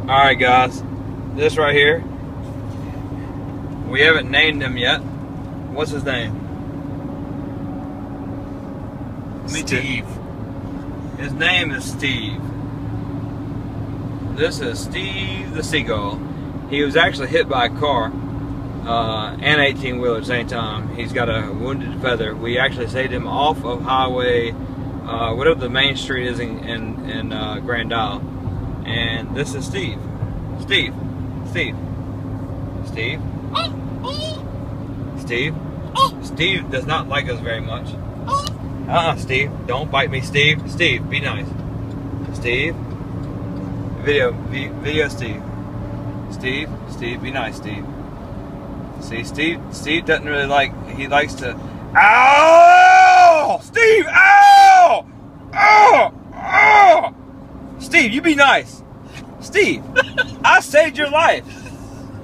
Alright guys, this right here, we haven't named him yet. What's his name? Steve. His name is Steve. This is Steve the Seagull. He was actually hit by a car and 18-wheeler at the same time. He's got a wounded feather. We actually saved him off of highway, whatever the main street is in Grand Isle. And this is Steve. Steve. Steve. Steve. Steve. Steve does not like us very much. Steve. Don't bite me, Steve. Steve, be nice. Steve. Video Steve. Steve, be nice, Steve. See, Steve doesn't really like, he likes to, ow! Steve, ow! Ow! Ow! Steve, you be nice. Steve, I saved your life.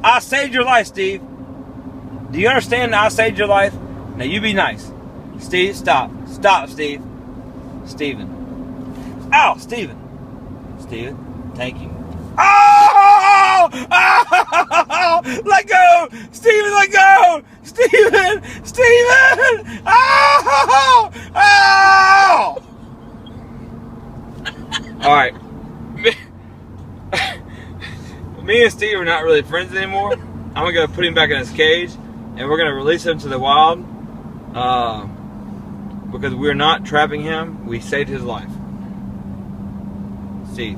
I saved your life, Steve. Do you understand that I saved your life? Now you be nice. Steve, stop. Stop, Steve. Steven. Ow, Steven. Steven, thank you. Oh! Oh! Let go! Steven, let go! Steven! Steven! Oh! Oh! Alright. Me and Steve are not really friends anymore. I'm going to put him back in his cage and we're going to release him to the wild because we're not trapping him. We saved his life. Steve.